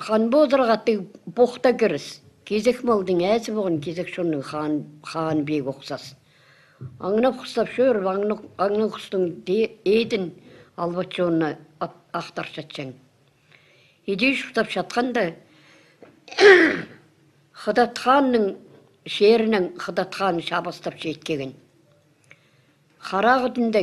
хан бозырғаты бұқта кіріс. Кезек малдың әсі бұғын кезек шоның хан бек оқсас. Аңына құстап шөріп, аңына құстың едін албат жоны ақтар шатшаң. Едей шұқтап шатқанда Қыдатханның шерінің Қыдатхан шабастап жеткеген. Қарағытында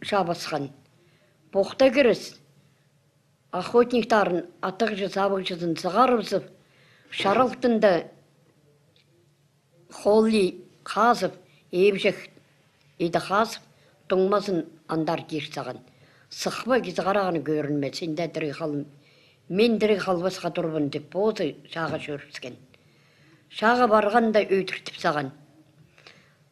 шабасқан. Бұқта кіріс. Охотниктарын атықжы сабықжысын сығарыбызып, шарылтында қолли қазып, ебжек еді қазып, тұңмасын андар керсаған. Сықпа кезі қарағаны көрінмеді, сенде дірі қалым. Мен дірі қалбасқа тұрбын деп бозы шаға шөріпскен. Шаға барғанда өйтіртіп саған.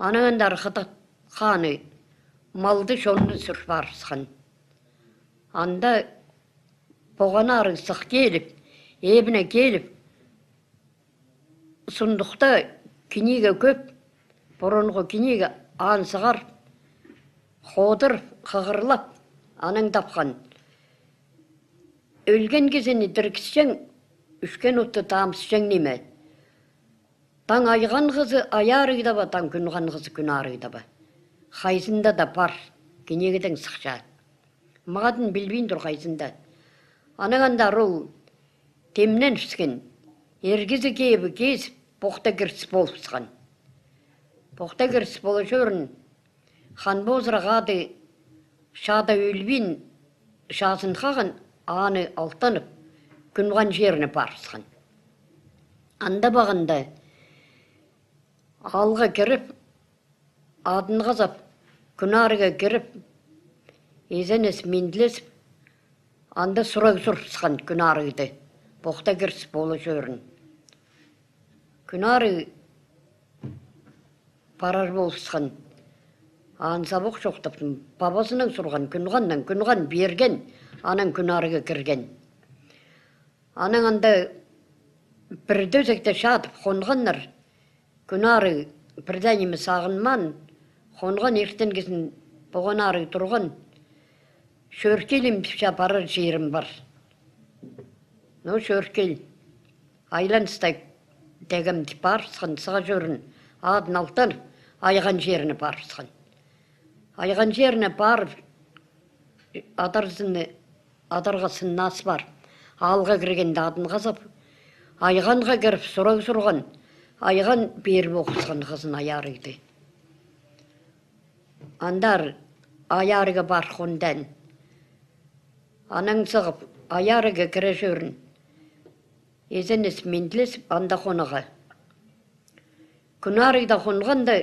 Анағандар Қыдатханы малды шонны сүр барысқан. Анда боғанары сық келіп, ебіне келіп, сұндықта кенеге көп, бұрынғы кенеге ансығар, қодыр, қығырлап, аның тапқан. Өлген кезені діркісшен, үшкен ұтты тамсышен неме. Таң айған қызы аярыйда ба, таң күнған қызы күн арыйда ба. Қайсында да бар, кенегеден сықша. Мағадын білбейін тұр қайсында. Анағанда рол темнен түскен, ергізі кейбі кез, бұқта кіріс болып сыған. Бұқта кіріс болы жөрін, хан бозырағады шада өлбейін, шасын қағын, аны алтанып, күнған жеріне барысқан. Анда бағында алға кіріп, адын қазап, күнарыға кіріп, езенес менділесіп, анда сұраг сұрсқан күнарыды, бұқта кіріс болы жөрін. Күнары парар болысқан, ансабық жоқтаптым, бабасының сұрған, күнған берген, анан күнарыға кірген. Анан анда бірді өзекте шатып қонғаннар, күнары бірдәнемі сағынман, қонған ертен кезін бұғанары тұрған, шөркелім піша барар жерім бар. Ну, шөркел, айланыстай дәгім барысқан, сыға жөрін, адын алтан, айған жеріне барысқан. Айған жеріне барып, адарға сыннасы бар. Алға кіргенде адын қазап, айғанға кіріп сұраг сұрған, айған беріп оқысқан қызын аярыйды. Андар аярыға бар қондан. Анаң сығып, аярыға кірі жөрін. Езенес менділесіп, анда қоныға. Күнарыда қонғанда,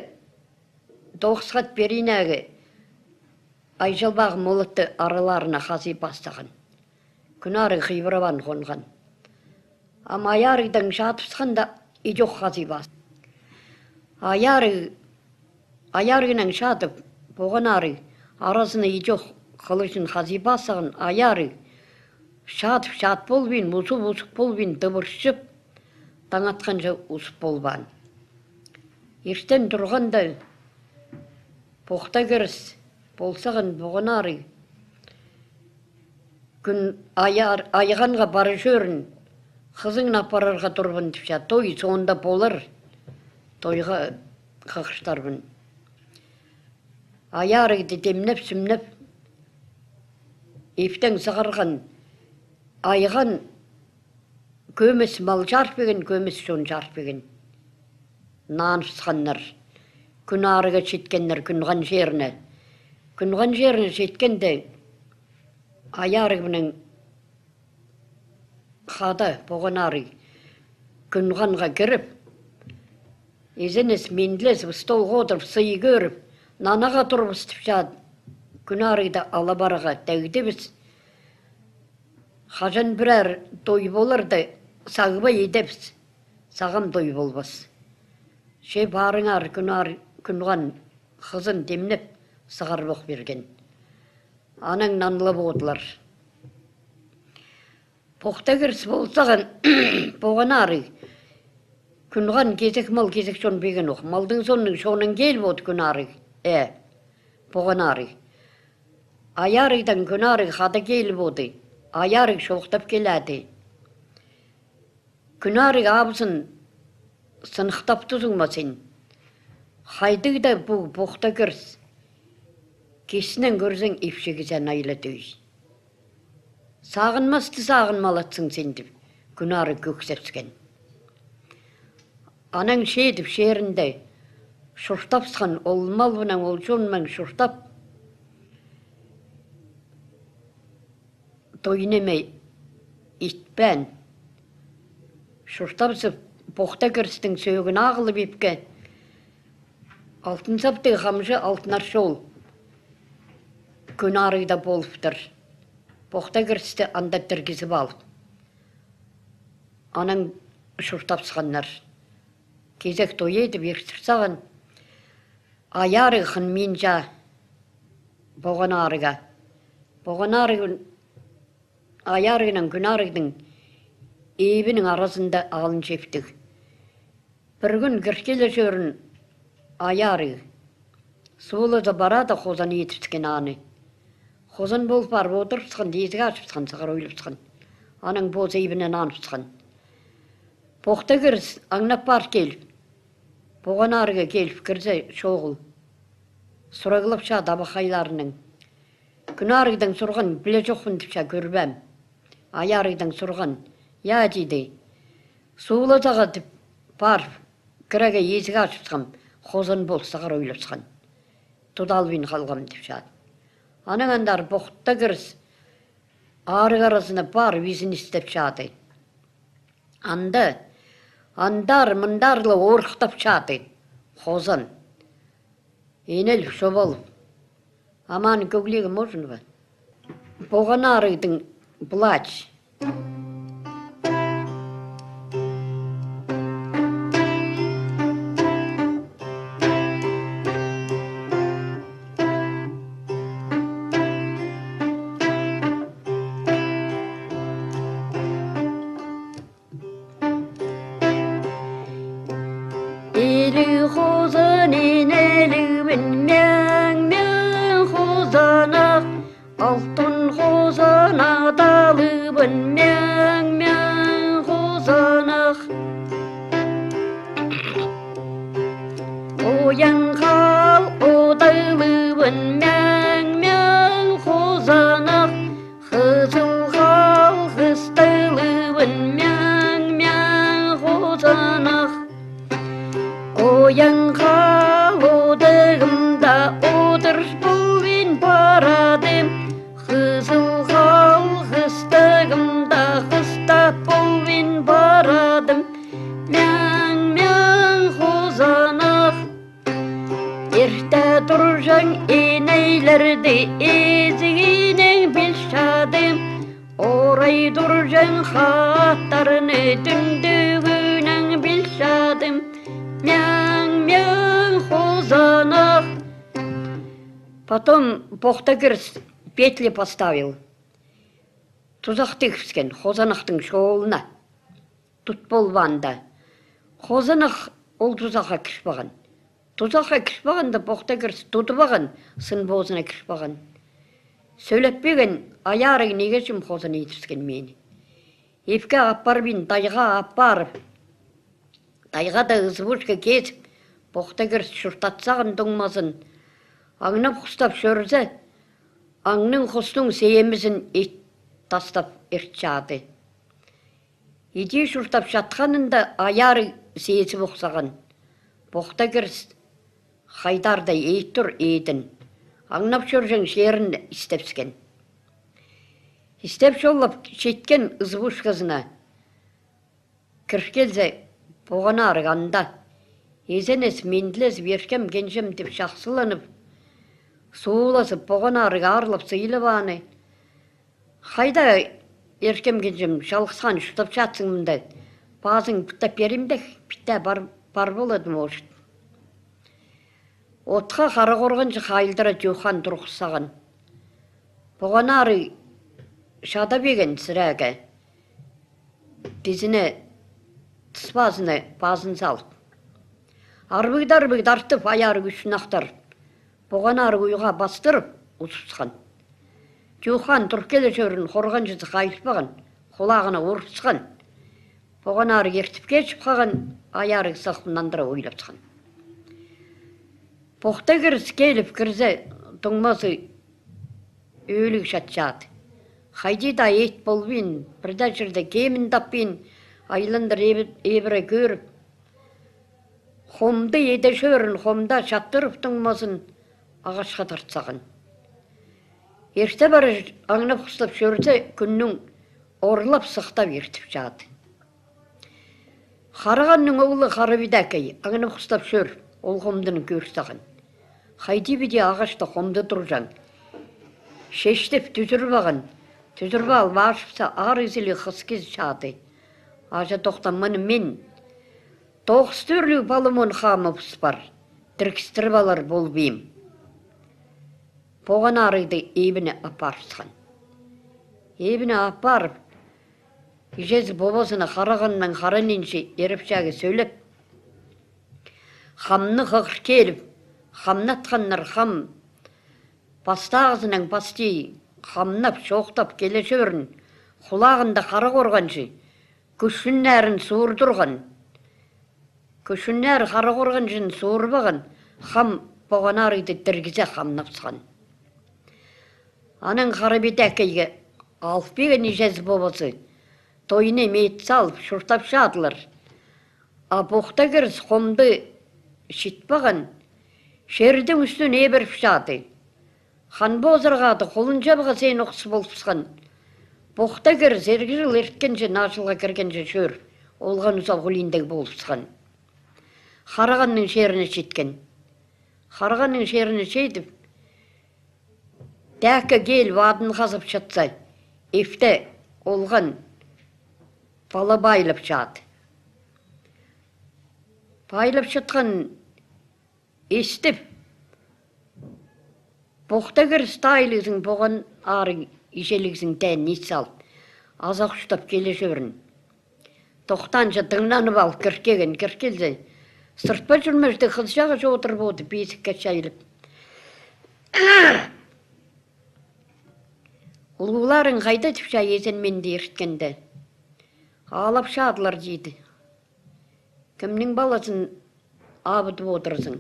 доқсқат беринәгі, айжалбағы молытты араларына қази бастаған. Күнары қибырабан қонған. Ама аярыдан шатыпсқанда идеқ қази басты. Аярыгынан шатып, боғанары арасына идеқ қылышын қази басығын аяры шатып шат болбейін, мұсып болбейін, дыбыршып, таң атқанша ұсып болбан. Ертен тұрғанда бұқта кіріс болсағын бұғанары күн айғанға бары жөрін, қызыңын апарарға тұрбын түпша, той соңында болыр, тойға қақыштарбын. Аярыгды демнеп, сүмнеп, ефтен сығырған, айған көмес мал жарпеген, көмес шон жарпеген. Нанысқаннар, күн арыға жеткеннер күнған жеріне. Күнған жеріне жеткенде, аярығының қады боғанары күнғанға кіріп, езенес менділес столға отырып, сыйы көріп, нанаға тұрып істіпшад, күнарыда алабараға тәуді біз. Қажан бірәр той болырды, сағыба едепіз, сағам той болбас. Ше барыңар күнған қызын демнеп, сығар боқ берген. Анаң нанлы болдылар. Бұқта кіріс болсаған боғанары күнған кезек мал кезек шон беген оқ. Малдың шонын кел болды күнары. Боғанары. Аярыдан күнары қады кел болды. Аяры шоқтап келәді. Күнарыг абысын сынықтап тұзыңма сен. Хайдығы да бұл бұқта кірс. Кесінен көрсең епшегізен айлы дөй. Сағынмасты сағынмалатсың сен деп, Күнары көксепскен. Анаң шедіп шерінде, шұртапсқан олмал бұнан ол жонмаң шұртап, тойнемей итпән. Шұртапсып бұқта кірстің сөйгін ағылып епке, алтын сапты қамжы алтынар шол. Күнарыда болыптыр. Бұқта кірсті анда тіргізіп алып. Анаң шұртапсқаннар. Кезек той едіп ертірсаған. Аярығын мен жа бұған арыға. Бұған арығын аярығынан Күнарыдың ебінің арасында алын жептік. Бір күн кіркелі жөрін аярығы. Суылыда барады қозан етіпскен аны. Қозан болып барып отырыпсқан, дезігі ашыпсқан, сығыр ойлыпсқан. Аның боз ебінен аныпсқан. Бұқта кіріс, аңнап бар келіп. Бұған арыға келіп кірсе шоғыл. Сұрағылып ша дабақайларының. Күнарыдың сұрған біле жоқпын деп ша көрбәм. Аярыдың сұрған, я дейді. Суылыдаға деп бар, кірәге езігі ашыпсқан, қозан бол сығыр ойлыпсқан. Тұдалбен қалғам деп ша. Аның андар бұқта кіріс, арық арасына бар визін істеп шады. Андар мұндарлы орықтап шады. Қозан. Енел шобал. Аман көглегі можын ба? Бұған арыдың бұлач. Алтын қозана далыбын мәң қозанақ. Оян қал одайлыбын мәң қозанақ. Қызыл қал қыстайлыбын мәң қозанақ. Оян қал одығымда одырш болвен барадым. Қызыл қал қыстығымда қыстап болвен барадым. Мәң қозанақ. Ерте тұржаң енейлерді езігінен білшадым. Орай тұржаң хаттарыны түндігінен білшадым. Мәң қозанақ. Потом Бохтагирс петли поставил. Тузақтық түскен Қозанақтың шоғылына. Тұт болванда. Қозанақ ол тузаққа кішпаған. Тузаққа кішпағанда Бохтагирс тұтыбаған, сын бозына кішпаған. Сөйлеппеген аяры негешім Қозан етіскен мені. Епке аппарбин тайға аппарып. Тайға да ұзбушқа кезіп, Бохтагирс шұртатсағын доңмазын. Аңнап құстап шөрзе, аңның құстың сейемізін ет тастап ертшады. Еде шұртап жатқанында аяры сейесі бұқсаған. Бохтагирс хайдардай еттір етін. Аңнап шөржен шерін істепскен. Істеп шоллап шеткен ұзбуш қызына. Кіршкелзе бұған арығанда. Езенес менділес беркем генжем деп шақсыланып. Суыласып бұған арыға арылып сыйлып аны. Хайда еркем генжем шалқысқан шұтап жатсың мұнда. Базың бұттап берімдек, бітті бар боладым оғышт. Отқа қара қорғаншы қайылдыра жоқан тұрқысаған. Бұған ары шада беген сірәгі. Дезіне тұспазыны базын салып. Арбыгды артып аяры күшін ақтар. Бұған ары ұйға бастырып, ұсысқан. Жоқан тұркелі жөрін қорған жүзі қайылпаған, қолағына ұрысқан. Оған ары ертіп кешіп қаған аяры сақмнандыра ойлапсқан. Поқта кіріс келіп кірзе тұңмасы өлік шатшады. Хайди да ет болбин, бірда жүрді кемін таппин, айландар ебірі көріп. Хомды еді шөрін, хомда шаттырып тұңмасын ағашқа тартсаған. Ерте бары аңнап құстап шөрді күннің орлап сықтап ертіп жады. Қарағанның оғылы Қарабидәкей аңнап құстап шөр, ол хомдың көрістаған. Хайди биде ағашта хомды тұржан. Шештіп түзірбаған, түзірбі алып ашыпса ар езілі қыз жады. Ажа тоқтаманы мен, тоғыз түрлі балымын қамыпс бар, тіркістіріп алар болбейм. Поған арыды ебіне апарысқан. Ебіне апарып, ежезі бобасына қарағаннан қараненше еріпшағы сөйлеп, қамны қықыр келіп, қамнатқаннар қам, бастағызынан басти, қамнап шоқтап келе жөрін, құлағында қара қорғаншы, күшіннәрін суырдырған. Күшіннәр қара қорғаншын суырбаған, қам поған арыды діргізе қамнапсқан. Анын Қарабидәкейге алып беген ежезі бобасы, тойыны мейт салып, шұртап шадылар. А боқта кіріс қомды шитпаған, шердің үстін ебіріп шады. Хан бозырғады, қолын жабға сен оқсы болыпсқан. Боқта кіріс ергі жыл ерткенше, нашылға кіргенше шөр, олған ұсал құлиндегі болыпсқан. Қарағанның шеріні шеткен. Қарағанның шеріні шетіп, дәкі кел вадын қазып шатса, ефте олған бала байлып жады. Байлып шатқан естіп, боқта кіріс тайлығың боған ары ешелігізің тән ет салып, азақ ұштап келе жөрін. Тоқтанша дыңнанып алып кіркелзе, сыртпа жүрмешті қыз жағы отырып оды бесікке шайылып. Ұлғыларың қайда түпша езен менде ерткенде. Алап шадылар дейді. Кімнің баласын абытып отырсың?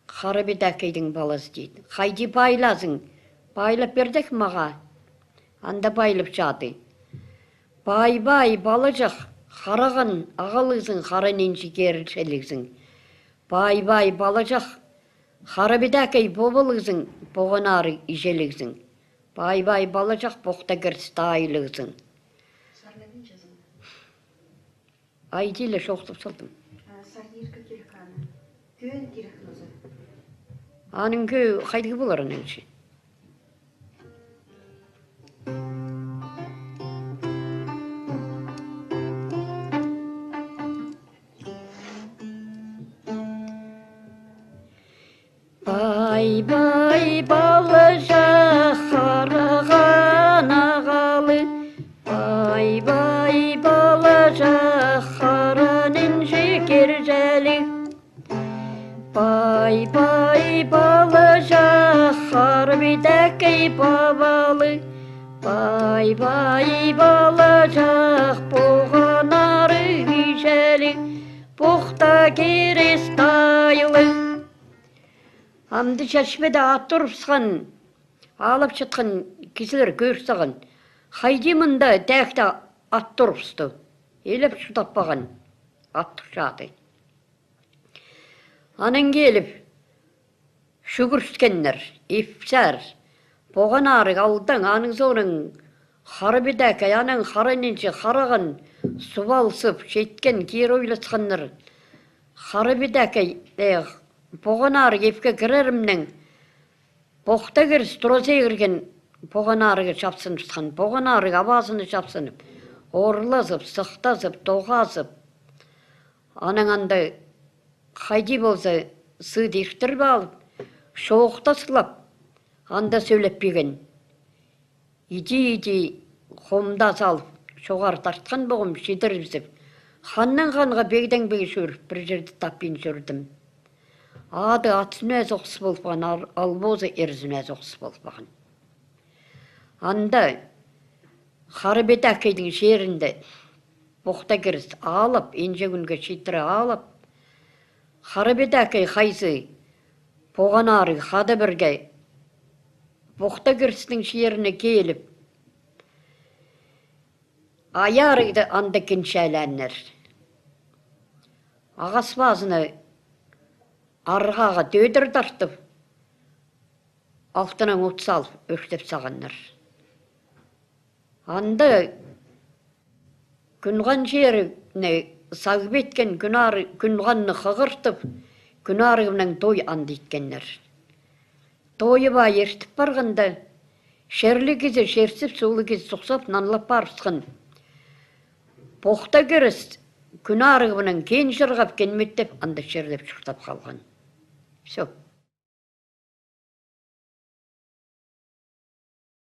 Қарабидәкейдің баласы дейді. Қайди байласың? Байлап бердік маға. Анда байлып жады. Бай-бай бала жақ, қараған ағалығызың, қараненші керілшелігізің. Бай-бай бала жақ, Қарабидәкей бобылығызың, боған ары ежелігізің. Бай-бай бала жақ, боқта кірісті айлығызың. Айдейлі шоқтып салдым. Аның көй қайдығы болар аныңшы? Бай-бай бала жақ, қараған ағалы. Бай-бай бала жақ, қаранын жекер жәлі. Бай-бай бала жақ, Қарабидәкей бабалы. Бай-бай бала жақ, боған ары жәлі. Боқта керес тайлы. Амды шашпеді аттырыпсқан, алып шытқан кесілер көрсіған. Хайди мұнда дәкті аттырыпсты. Еліп шутаппаған аттыр жады. Анын келіп, шүгірсткеннер, ефсәр, боған арық алдың, анын соның Қарабидәкей, анын қараненші қараған, субалсып, шеткен, кер ойласқаннар. Қарабидәкей, боған арық ефке кірерімнің, боқта кіріс тұрасы кірген боған арығы шапсынып шыққан, боған арық абасыны шапсынып, орласып, сықтасып, тоғасып. Аның анда қайди болса сыд ектіріп алып, шоқта сылап, анда сөйлеп беген. Иди-иди қомда салып, шоғар тартқан боғым шедірізіп, ханның қанға бегден бегі шөріп, бір жерді таппен шөрдім. Ады атсын өз оқсы болпаған, албозы ерзін өз оқсы болпаған. Анда Қарабидәкейдің шерінде Бұқта кіріс алып, енже күнге шитірі алып, Харабедәкей қайсы, поғанары қады бірге, бұқта кірістің шеріне келіп, аярыйды анды кіншәләнір. Ағас базыны арғаға дөдір тартып, алтының ұтсал өштеп сағаныр. Анды күнған жеріне сағып еткен күнғанны қығыртып, күнарығымның той анды еткеннер. Тойы ба ертіп барғанда, шерлі кезі шерсіп, суылы кезі сұқсап, нанлап барысқын. Бұқта көріс, күнарығымның кен жырғап кенметтеп, анды шерлеп шықтап қалған. Все.